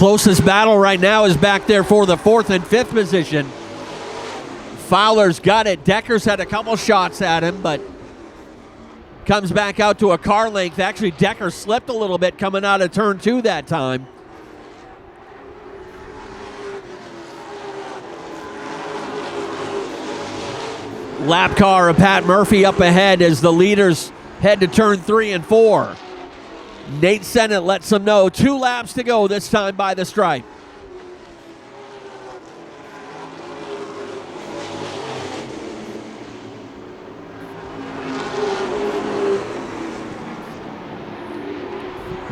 Closest battle right now is back there for the 4th and 5th position. Fowler's got it. Decker's had a couple shots at him, but comes back out to a car length. Actually, Decker slipped a little bit coming out of turn 2 that time. Lap car of Pat Murphy up ahead as the leaders head to turn 3 and 4. Nate Sennett lets them know 2 laps to go this time by the stripe.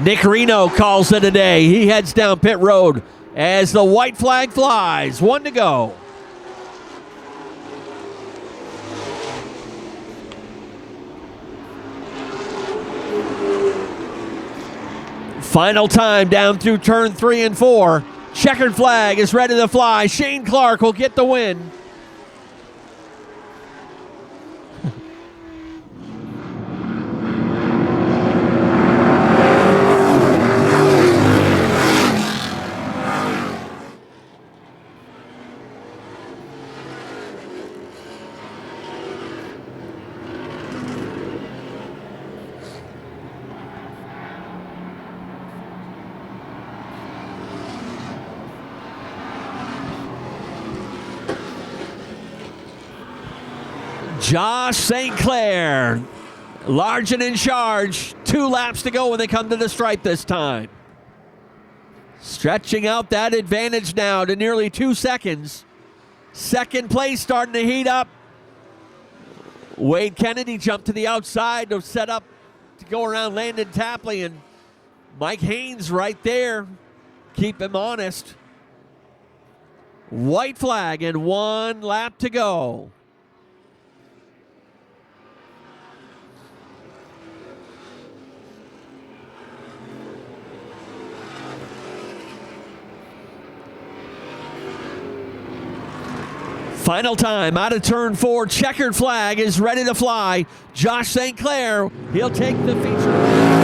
Nick Reno calls it a day. He heads down pit road as the white flag flies. 1 to go. Final time down through turn 3 and 4. Checkered flag is ready to fly. Shane Clark will get the win. Josh Sinclair, large and in charge. 2 laps to go when they come to the stripe this time. Stretching out that advantage now to nearly 2 seconds. Second place starting to heat up. Wade Kennedy jumped to the outside to set up to go around Landon Tapley, and Mike Haynes right there. Keep him honest. White flag and 1 lap to go. Final time out of turn 4. Checkered flag is ready to fly. Josh Sinclair, he'll take the feature.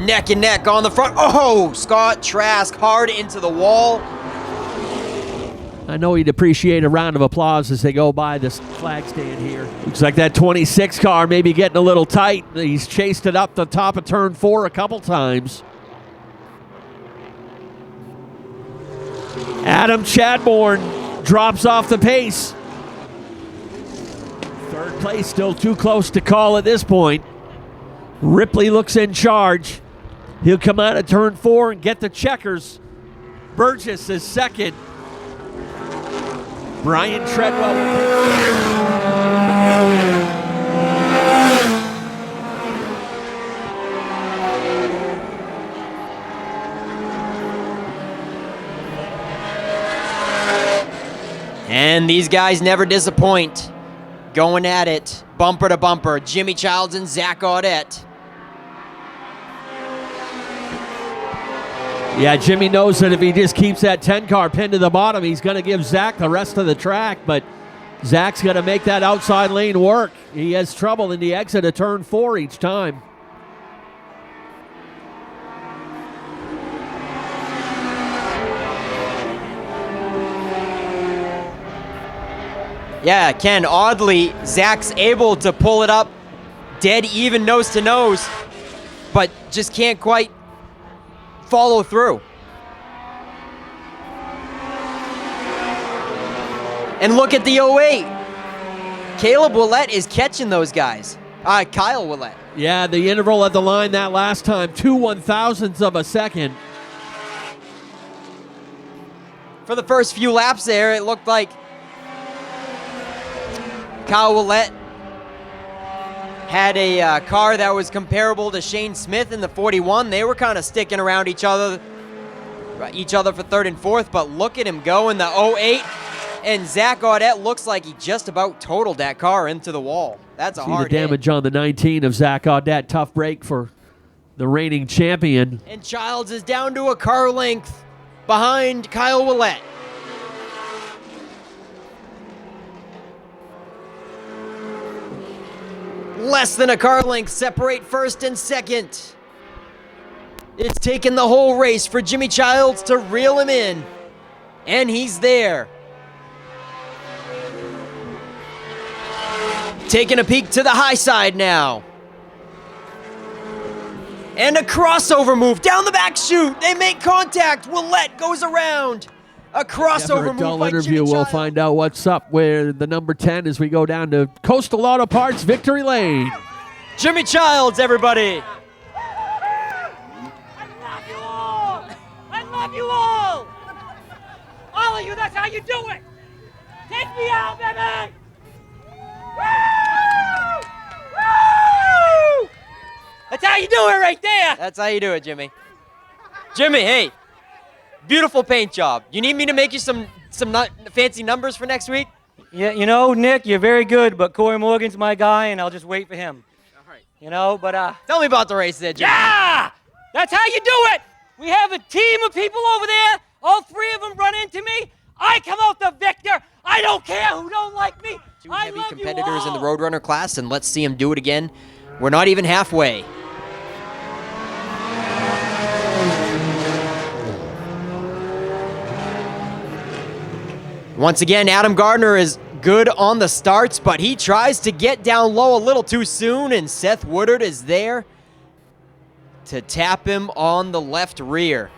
Neck and neck on the front. Oh, Scott Trask hard into the wall. I know he'd appreciate a round of applause as they go by this flag stand here. Looks like that 26 car maybe getting a little tight. He's chased it up the top of turn 4 a couple times. Adam Chadbourne drops off the pace. 3rd place still too close to call at this point. Ripley looks in charge. He'll come out of turn 4 and get the checkers. Burgess is 2nd. Brian Treadwell. And these guys never disappoint. Going at it, bumper to bumper. Jimmy Childs and Zach Audette. Yeah, Jimmy knows that if he just keeps that 10 car pinned to the bottom, he's going to give Zach the rest of the track, but Zach's going to make that outside lane work. He has trouble in the exit of turn 4 each time. Yeah, Ken, oddly, Zach's able to pull it up dead even nose to nose, but just can't quite follow through. And look at the 08. Caleb Willett is catching those guys. Kyle Willett. Yeah, the interval at the line that last time, 2 1/1000ths of a second. For the first few laps there, it looked like Kyle Willett had a car that was comparable to Shane Smith in the 41. They were kind of sticking around each other for 3rd and 4th, but look at him go in the 08. And Zach Audette looks like he just about totaled that car into the wall. That's a See hard the damage on the 19 of Zach Audette. Tough break for the reigning champion. And Childs is down to a car length behind Kyle Willett. Less than a car length separate first and second. It's taken the whole race for Jimmy Childs to reel him in. And he's there. Taking a peek to the high side now. And a crossover move down the back chute. They make contact. Willett goes around. A crossover move dull by interview. Jimmy We'll Childs. find out what's up with the number 10 as we go down to Coastal Auto Parts Victory Lane. Jimmy Childs, everybody. I love you all! I love you all! All of you, that's how you do it! Take me out, baby! Woo! Woo! That's how you do it right there! That's how you do it, Jimmy. Jimmy, hey. Beautiful paint job. You need me to make you some fancy numbers for next week? Yeah, you know, Nick, you're very good, but Corey Morgan's my guy, and I'll just wait for him. All right. You know, but Tell me about the race there, Jimmy. Yeah! That's how you do it! We have a team of people over there. All three of them run into me. I come out the victor. I don't care who don't like me. Two I heavy love competitors you in all. the Roadrunner class, and let's see him do it again. We're not even halfway. Once again, Adam Gardner is good on the starts, but he tries to get down low a little too soon, and Seth Woodard is there to tap him on the left rear.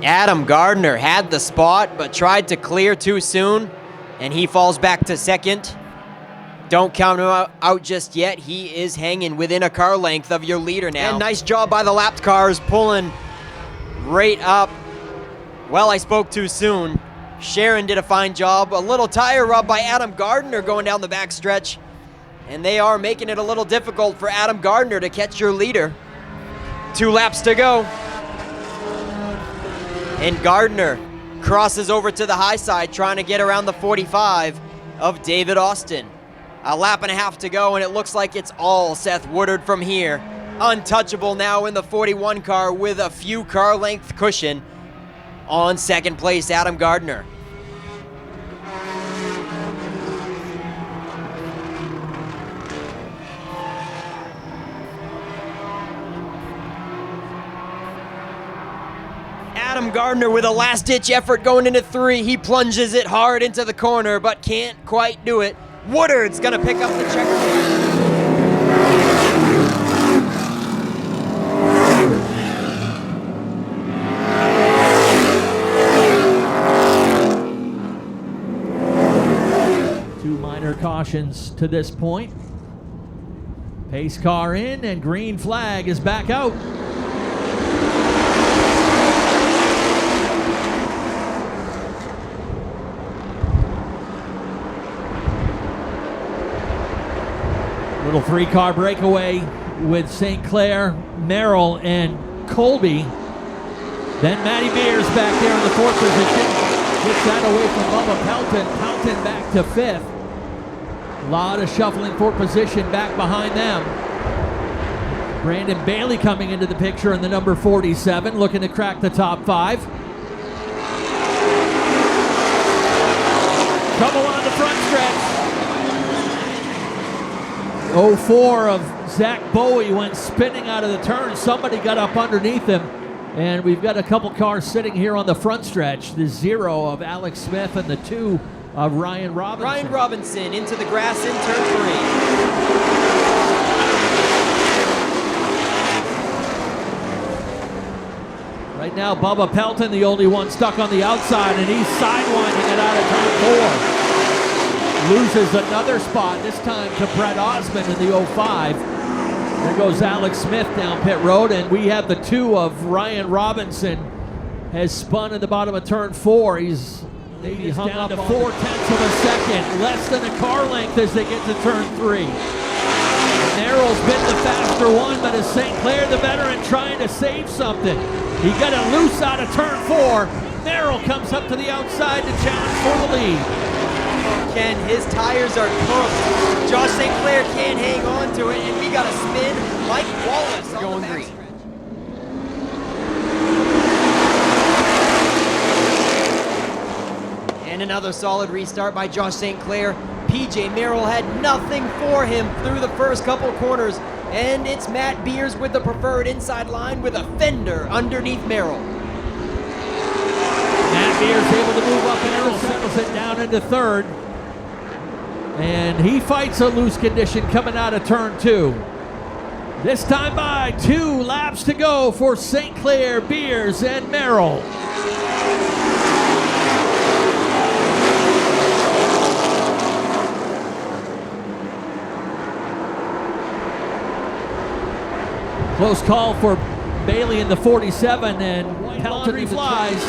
Adam Gardner had the spot, but tried to clear too soon, and he falls back to second. Don't count him out just yet. He is hanging within a car length of your leader now. And nice job by the lapped cars, pulling right up. Well, I spoke too soon. Sharon did a fine job. A little tire rub by Adam Gardner going down the back stretch. And they are making it a little difficult for Adam Gardner to catch your leader. 2 laps to go. And Gardner crosses over to the high side, trying to get around the 45 of David Austin. A lap and a half to go, and it looks like it's all Seth Woodard from here. Untouchable now in the 41 car with a few car length cushion. On second place, Adam Gardner. Adam Gardner with a last-ditch effort going into 3. He plunges it hard into the corner, but can't quite do it. Woodard's gonna pick up the checker. Two minor cautions to this point. Pace car in and green flag is back out. Little 3-car breakaway with Sinclair, Merrill, and Colby. Then Matty Mears back there in the 4th position. Gets that away from Bubba Pelton. Pelton back to 5th. A lot of shuffling for position back behind them. Brandon Bailey coming into the picture in the number 47, looking to crack the top 5. Trouble on the front stretch. 04 of Zach Bowie went spinning out of the turn. Somebody got up underneath him. And we've got a couple cars sitting here on the front stretch. The 0 of Alex Smith and the 2 of Ryan Robinson. Ryan Robinson into the grass in turn 3. Right now, Bubba Pelton, the only one stuck on the outside, and he's sidewinding it out of turn 4. Loses another spot, this time to Brett Osmond in the 05. There goes Alex Smith down pit road, and we have the 2 of Ryan Robinson has spun at the bottom of turn 4. He's maybe hung down to 4/10 of a second, less than a car length as they get to turn 3. Merrill's been the faster one, but is Sinclair the veteran trying to save something? He got it loose out of turn 4. Merrill comes up to the outside to challenge for the lead. Ken, his tires are cooked. Josh Sinclair can't hang on to it, and we got a spin. Mike Wallace going green. And another solid restart by Josh Sinclair. PJ Merrill had nothing for him through the first couple corners, and it's Matt Beers with the preferred inside line with a fender underneath Merrill. Matt Beers able to move up, and Merrill settles it down into third. And he fights a loose condition coming out of turn 2. This time by 2 laps to go for Sinclair, Beers, and Merrill. Close call for Bailey in the 47, and penalty flies.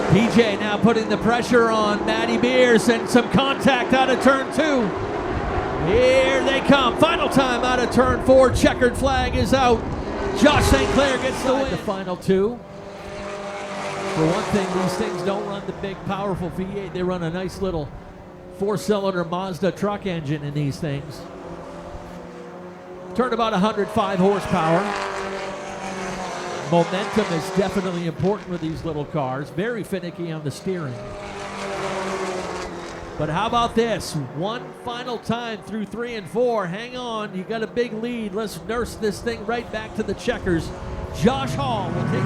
PJ now putting the pressure on Matty Beers, and some contact out of turn 2. Here they come. Final time out of turn 4. Checkered flag is out. Josh Sinclair gets the win. The final 2. For one thing, these things don't run the big, powerful V8. They run a nice little 4-cylinder Mazda truck engine in these things. Turned about 105 horsepower. Momentum is definitely important with these little cars. Very finicky on the steering. But how about this? One final time through 3 and 4. Hang on, you got a big lead. Let's nurse this thing right back to the checkers. Josh Hall will take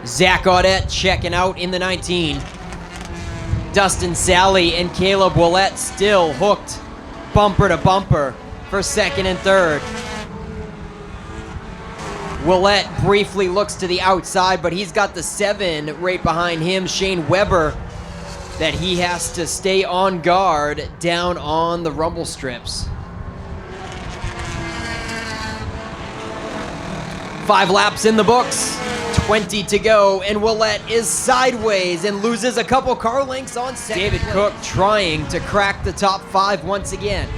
Zach Audette checking out in the 19. Dustin Sally and Caleb Willett still hooked bumper to bumper for second and third. Willett briefly looks to the outside, but he's got the 7 right behind him, Shane Weber, that he has to stay on guard down on the rumble strips. 5 laps in the books. 20 to go, and Willett is sideways and loses a couple car lengths on second. David Cook trying to crack the top 5 once again.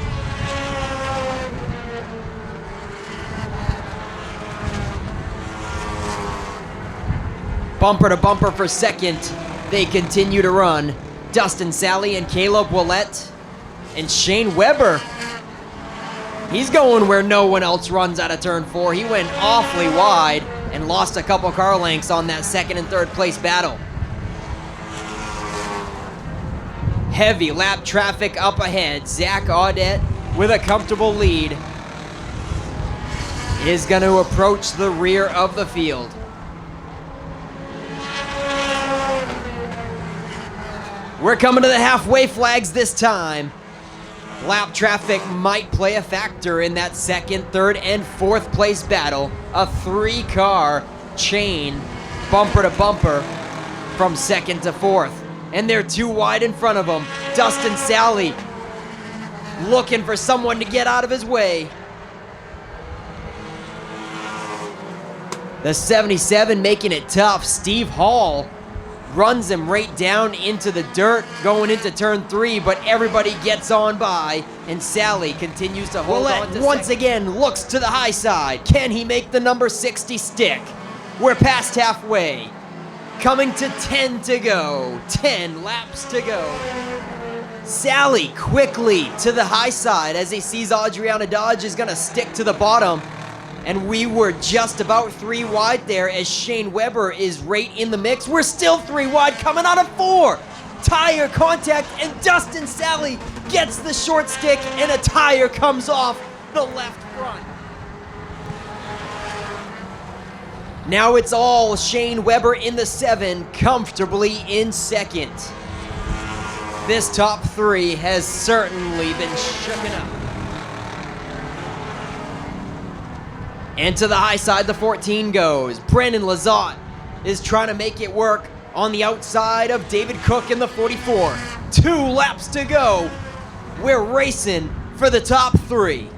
Bumper to bumper for second. They continue to run. Dustin Sally and Caleb Willett and Shane Weber. He's going where no one else runs out of turn 4. He went awfully wide and lost a couple car lengths on that second and third place battle. Heavy lap traffic up ahead. Zach Audette with a comfortable lead is going to approach the rear of the field. We're coming to the halfway flags this time. Lap traffic might play a factor in that second, third, and fourth place battle. A 3-car chain, bumper to bumper, from second to fourth. And they're too wide in front of them. Dustin Sally looking for someone to get out of his way. The 77 making it tough. Steve Hall runs him right down into the dirt going into turn 3, but everybody gets on by, and Sally continues to hold on to once again looks to the high side. Can he make the number 60 stick? We're past halfway. Coming to 10 to go. 10 laps to go. Sally quickly to the high side as he sees Adriana Dodge is going to stick to the bottom. And we were just about 3 wide there as Shane Weber is right in the mix. We're still 3 wide coming out of 4. Tire contact, and Dustin Sally gets the short stick, and a tire comes off the left front. Now it's all Shane Weber in the 7, comfortably in second. This top 3 has certainly been shooken up. And to the high side, the 14 goes. Brandon Lizotte is trying to make it work on the outside of David Cook in the 44. 2 laps to go. We're racing for the top 3.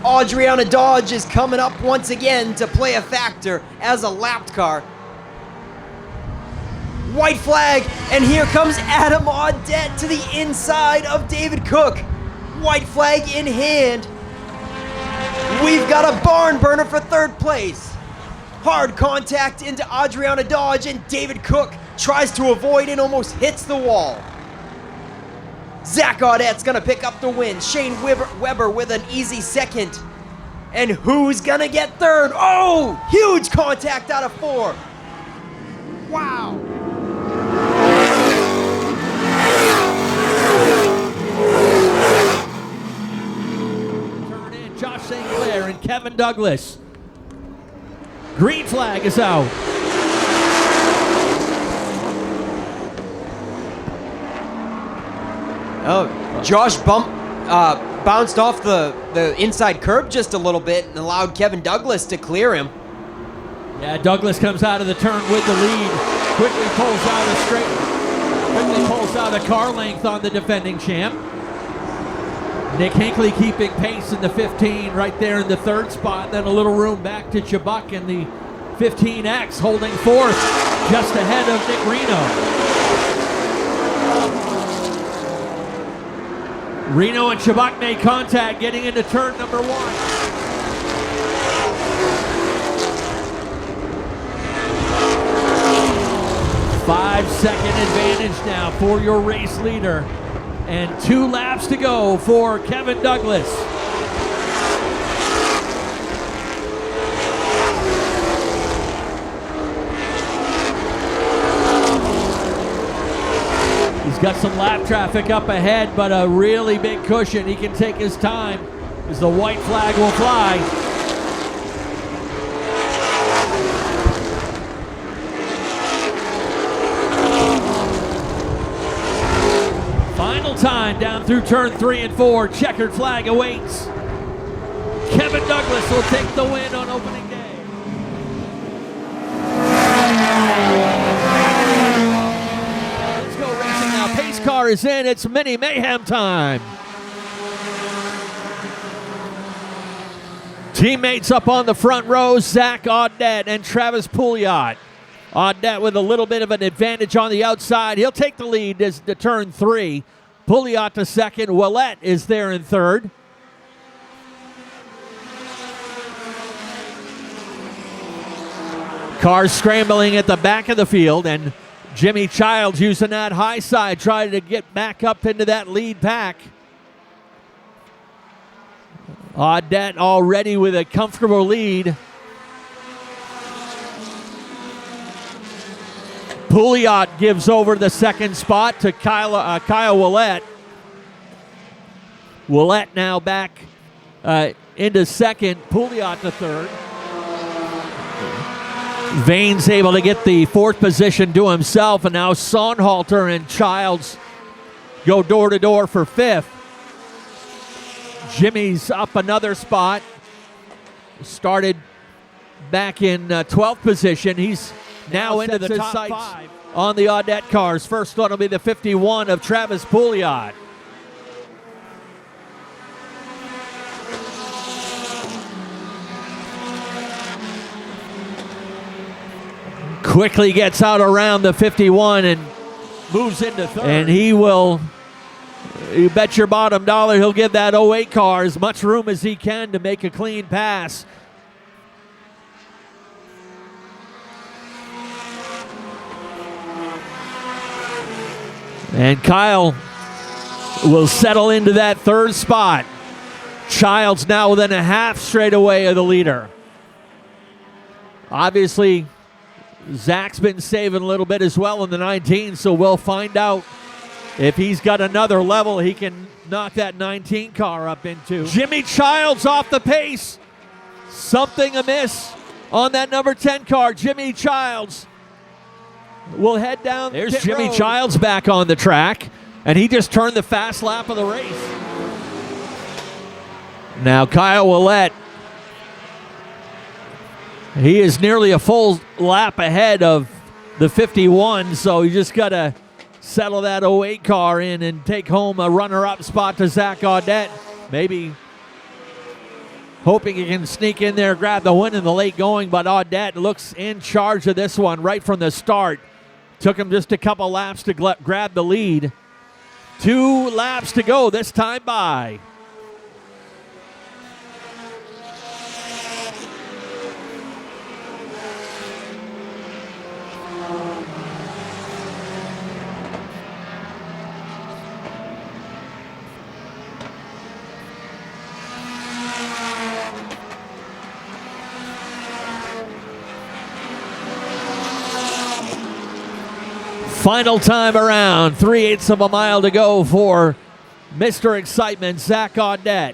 Adriana Dodge is coming up once again to play a factor as a lapped car. White flag, and here comes Adam Audette to the inside of David Cook. White flag in hand. We've got a barn burner for 3rd place. Hard contact into Adriana Dodge, and David Cook tries to avoid and almost hits the wall. Zach Audette's gonna pick up the win. Shane Weber with an easy 2nd. And who's gonna get 3rd? Oh, huge contact out of 4. Wow. Turn in Josh Sinclair and Kevin Douglas. Green flag is out. Oh, Josh bounced off the inside curb just a little bit and allowed Kevin Douglas to clear him. Yeah, Douglas comes out of the turn with the lead. Quickly pulls out a car length on the defending champ. Nick Hinckley keeping pace in the 15 right there in the 3rd spot. Then a little room back to Chabuk in the 15X holding 4th just ahead of Nick Reno. Reno and Chabuk made contact getting into turn number 1. Five-second advantage now for your race leader. And 2 laps to go for Kevin Douglas. He's got some lap traffic up ahead, but a really big cushion. He can take his time as the white flag will fly. Final time down through turn 3 and 4. Checkered flag awaits. Kevin Douglas will take the win on opening day. Pace car is in. It's mini mayhem time. Teammates up on the front row, Zach Audette and Travis Pouliot. Audette with a little bit of an advantage on the outside. He'll take the lead as to turn 3. Pouliot to 2nd. Willette is there in 3rd. Cars scrambling at the back of the field, and Jimmy Childs using that high side, trying to get back up into that lead pack. Audette already with a comfortable lead. Pouliot gives over the 2nd spot to Kyle Willette. Willette now back into 2nd. Pouliot to 3rd. Vane's able to get the 4th position to himself, and now Sonhalter and Childs go door to door for 5th. Jimmy's up another spot. Started back in 12th position. He's now into the top 5 on the Audette cars. First one will be the 51 of Travis Pouliot. Quickly gets out around the 51 and moves into 3rd. And he will, you bet your bottom dollar, he'll give that 08 car as much room as he can to make a clean pass. And Kyle will settle into that 3rd spot. Childs now within a half straightaway of the leader. Obviously, Zach's been saving a little bit as well in the 19, so we'll find out if he's got another level he can knock that 19 car up into. Jimmy Childs off the pace. Something amiss on that number 10 car. Jimmy Childs will head down. There's Jimmy Childs back on the track. And he just turned the fast lap of the race. Now Kyle Willett, he is nearly a full lap ahead of the 51, so you just got to settle that 08 car in and take home a runner-up spot to Zach Audette. Maybe hoping he can sneak in there, grab the win in the late going, but Audette looks in charge of this one right from the start. Took him just a couple laps to grab the lead. 2 laps to go this time by. Final time around, 3/8 of a mile to go for Mr. Excitement, Zach Audette.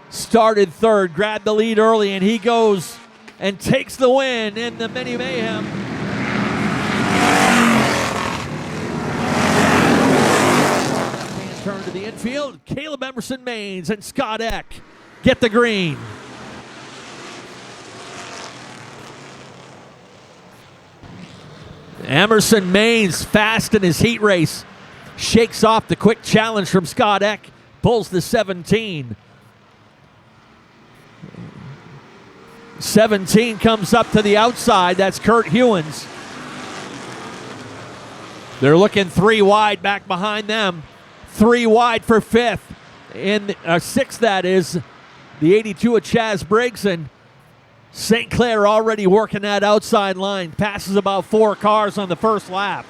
Started third, grabbed the lead early, and he goes and takes the win in the Mini Mayhem. Turn to the infield, Caleb Emerson Maines and Scott Eck get the green. Emerson Maines fast in his heat race. Shakes off the quick challenge from Scott Eck. Pulls the 17. 17 comes up to the outside. That's Kurt Hewins. They're looking 3 wide back behind them. 3 wide for 5th. In 6th, that is. The 82 of Chaz Briggs, and Sinclair already working that outside line. Passes about 4 cars on the first lap.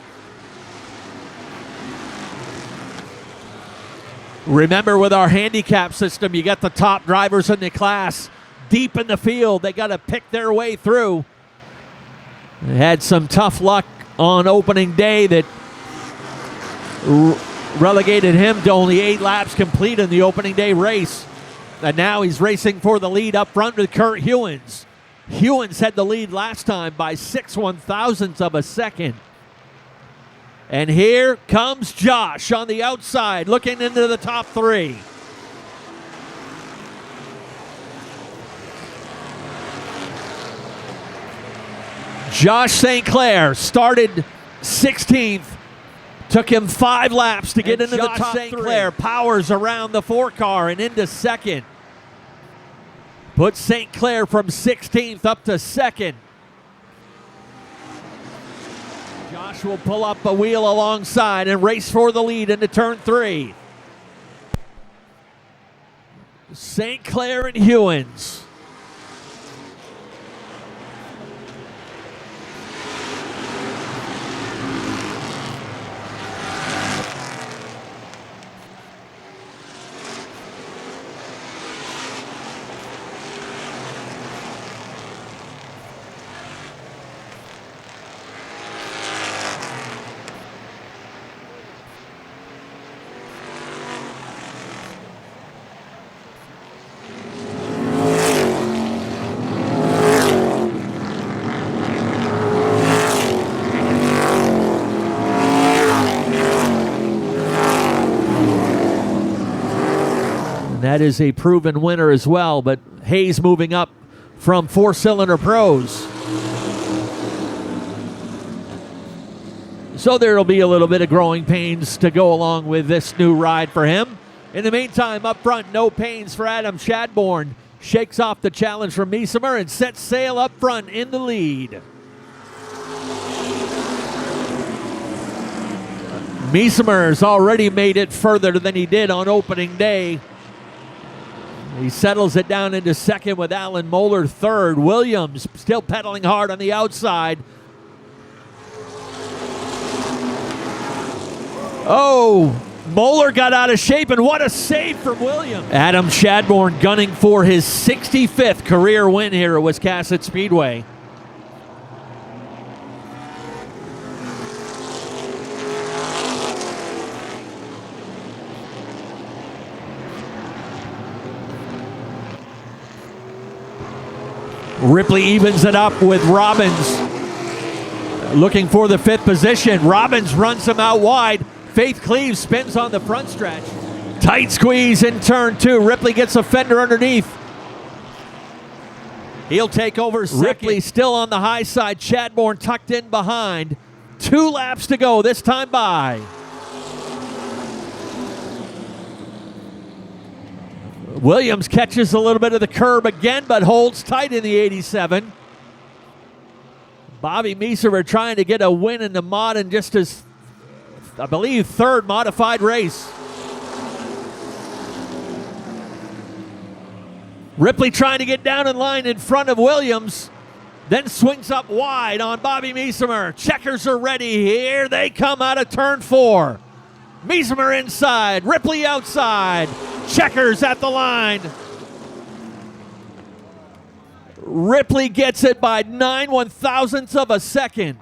Remember, with our handicap system, you got the top drivers in the class deep in the field. They got to pick their way through. They had some tough luck on opening day that relegated him to only 8 laps complete in the opening day race. And now he's racing for the lead up front with Kurt Hewins. Hewins had the lead last time by 6/1000ths of a second. And here comes Josh on the outside, looking into the top 3. Josh Sinclair started 16th. Took him 5 laps to get into the top 3. Sinclair powers around the 4 car and into 2nd. Put Sinclair from 16th up to 2nd. Josh will pull up a wheel alongside and race for the lead into turn 3. Sinclair and Hewins. That is a proven winner as well, but Hayes moving up from 4-cylinder pros. So there will be a little bit of growing pains to go along with this new ride for him. In the meantime, up front, no pains for Adam Shadbourne. Shakes off the challenge from Meesemer and sets sail up front in the lead. Meesemer's already made it further than he did on opening day. He settles it down into 2nd with Alan Moeller 3rd. Williams still pedaling hard on the outside. Oh, Moeller got out of shape, and what a save from Williams. Adam Shadbourne gunning for his 65th career win here at Wiscasset Speedway. Ripley evens it up with Robbins looking for the 5th position. Robbins runs him out wide. Faith Cleaves spins on the front stretch. Tight squeeze in turn 2. Ripley gets a fender underneath. He'll take over second. Ripley still on the high side. Chadbourne tucked in behind. 2 laps to go, this time by. Williams catches a little bit of the curb again, but holds tight in the 87. Bobby Meesemer trying to get a win in the mod in just his, I believe, 3rd modified race. Ripley trying to get down in line in front of Williams, then swings up wide on Bobby Meesemer. Checkers are ready. Here they come out of turn 4. Meesemer inside, Ripley outside. Checkers at the line. Ripley gets it by 9/1000ths of a second.